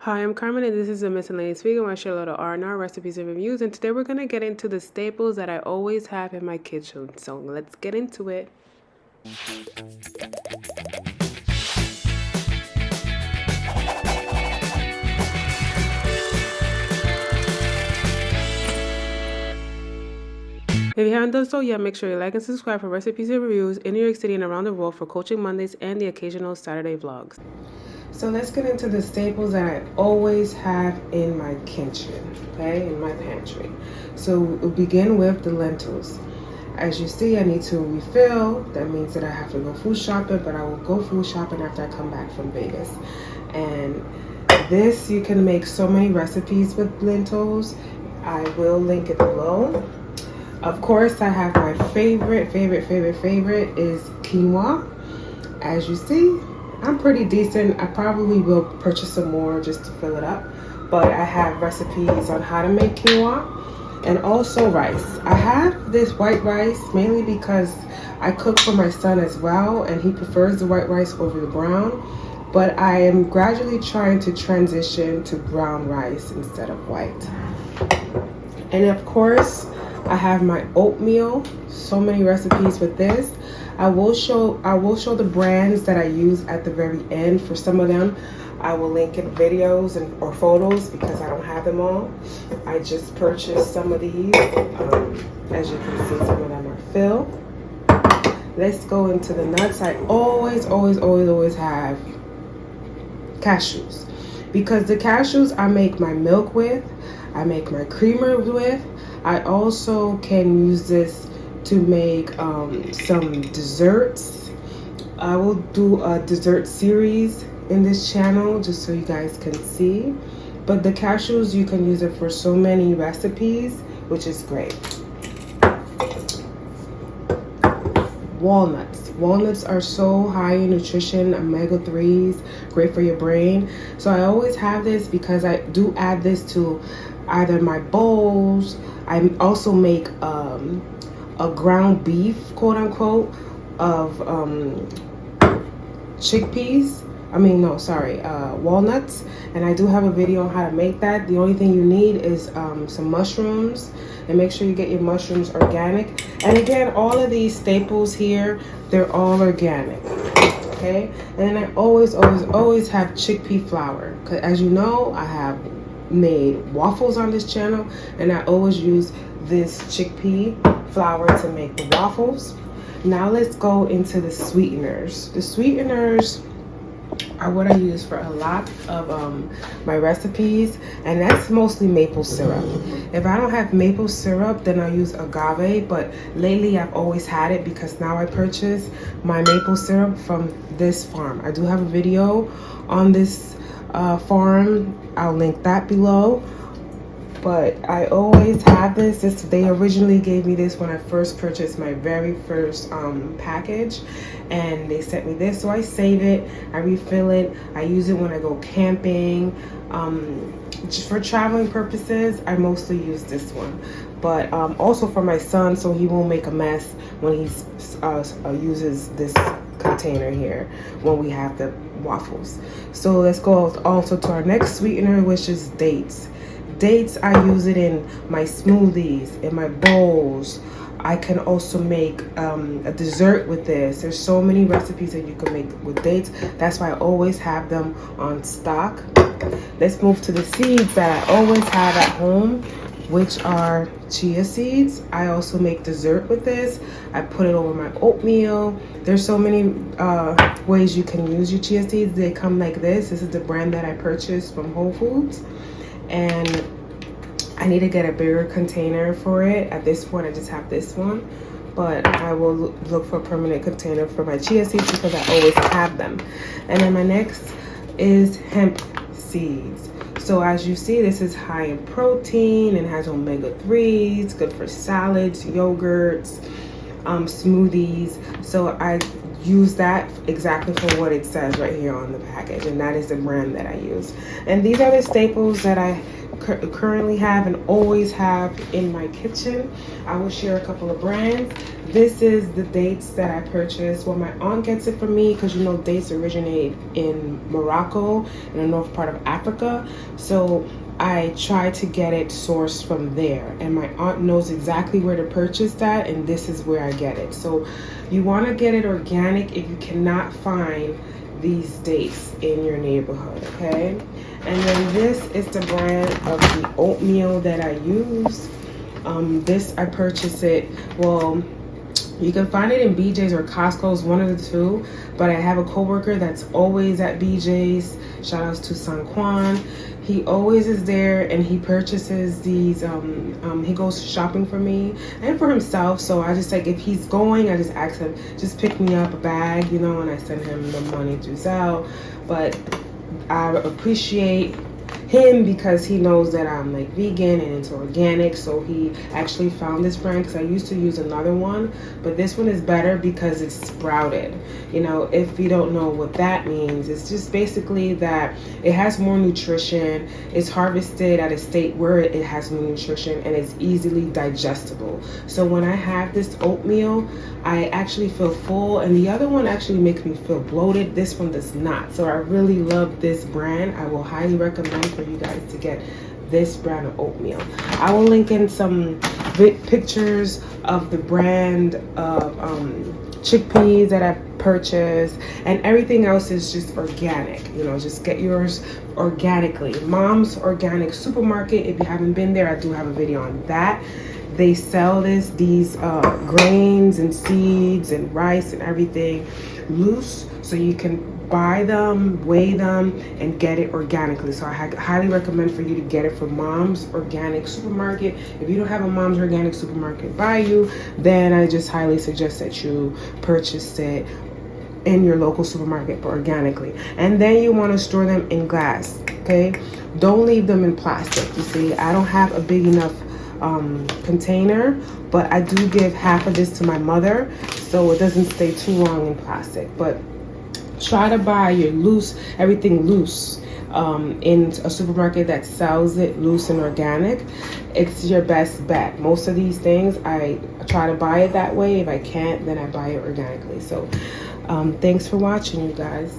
Hi, I'm Carmen and this is a miscellaneous vegan where I share a lot of R&R recipes and reviews, and today we're going to get into the staples that I always have in my kitchen. So let's get into it. If you haven't done so yet, make sure you like and subscribe for recipes and reviews in New York City and around the world, for Coaching Mondays and the occasional Saturday vlogs. So let's get into the staples that I always have in my kitchen, okay, in my pantry. So we'll begin with the lentils. As you see, I need to refill. That means that I have to go food shopping, but I will go food shopping after I come back from Vegas. And this, you can make so many recipes with lentils. I will link it below. Of course, I have my favorite is quinoa. As you see, I'm pretty decent. I probably will purchase some more just to fill it up. But I have recipes on how to make quinoa and also rice. I have this white rice mainly because I cook for my son as well, and he prefers the white rice over the brown. But I am gradually trying to transition to brown rice instead of white. And of course, I have my oatmeal. So many recipes with this. I will show the brands that I use at the very end. For some of them, I will link in videos or photos because I don't have them all. I just purchased some of these. As you can see, some of them are filled. Let's go into the nuts. I always have cashews, because the cashews I make my milk with, I make my creamer with. I also can use this to make some desserts. I will do a dessert series in this channel just so you guys can see. But the cashews, you can use it for so many recipes, which is great. Walnuts are so high in nutrition, omega-3s, great for your brain. So I always have this because I do add this to either my bowls. I also make a ground beef, quote unquote, of walnuts, and I do have a video on how to make that. The only thing you need is some mushrooms, and make sure you get your mushrooms organic. And again, all of these staples here, they're all organic, okay? And then I always have chickpea flour, because as you know, I have made waffles on this channel, and I always use this chickpea flour to make the waffles. Now let's go into the sweeteners. The sweeteners are what I use for a lot of my recipes, and that's mostly maple syrup. If I don't have maple syrup, then I'll use agave, but lately I've always had it because now I purchase my maple syrup from this farm. I do have a video on this farm. I'll link that below. But I always have this. They originally gave me this when I first purchased my very first package, and they sent me this. So I save it, I refill it, I use it when I go camping. Just for traveling purposes, I mostly use this one. But also for my son, so he won't make a mess when he uses this container here when we have the waffles. So let's go also to our next sweetener, which is dates. Dates, I use it in my smoothies, in my bowls. I can also make a dessert with this. There's so many recipes that you can make with dates. That's why I always have them on stock. Let's move to the seeds that I always have at home, which are chia seeds. I also make dessert with this. I put it over my oatmeal. There's so many ways you can use your chia seeds. They come like this. This is the brand that I purchased from Whole Foods. And I need to get a bigger container for it. At this point, I just have this one, but I will look for a permanent container for my chia seeds because I always have them. And then my next is hemp seeds. So as you see, this is high in protein and has omega-3s, good for salads, yogurts, smoothies. So I use that exactly for what it says right here on the package, and that is the brand that I use. And these are the staples that I currently have and always have in my kitchen. I will share a couple of brands. This is the dates that I purchased. Well, my aunt gets it for me because you know dates originate in Morocco, in the north part of Africa. So I try to get it sourced from there, and my aunt knows exactly where to purchase that, and this is where I get it. So you want to get it organic if you cannot find these dates in your neighborhood, okay? And then this is the brand of the oatmeal that I use. This I purchased it, well, you can find it in BJ's or Costco's, one of the two, but I have a coworker that's always at BJ's. Shout outs to San Juan. He always is there, and he purchases these, he goes shopping for me and for himself. So I just, like, if he's going, I just ask him, just pick me up a bag, you know, and I send him the money through Zelle. But I appreciate him because he knows that I'm like vegan and into organic. So he actually found this brand because I used to use another one, but this one is better because it's sprouted. You know, if you don't know what that means, it's just basically that it has more nutrition. It's harvested at a state where it has more nutrition, and it's easily digestible. So when I have this oatmeal, I actually feel full, and the other one actually makes me feel bloated. This one does not. So I really love this brand. I will highly recommend for you guys to get this brand of oatmeal. I will link in some pictures of the brand of chickpeas that I purchased, and everything else is just organic. You know, just get yours organically. Mom's Organic Supermarket, if you haven't been there, I do have a video on that. They sell these grains and seeds and rice and everything loose, so you can buy them, weigh them, and get it organically. So I highly recommend for you to get it from Mom's Organic Supermarket. If you don't have a Mom's Organic Supermarket by you, then I just highly suggest that you purchase it in your local supermarket, but organically. And then you want to store them in glass, okay? Don't leave them in plastic. You see, I don't have a big enough container, but I do give half of this to my mother, so it doesn't stay too long in plastic. But try to buy your everything loose in a supermarket that sells it loose and organic. It's your best bet. Most of these things I try to buy it that way. If I can't, then I buy it organically. So thanks for watching, you guys.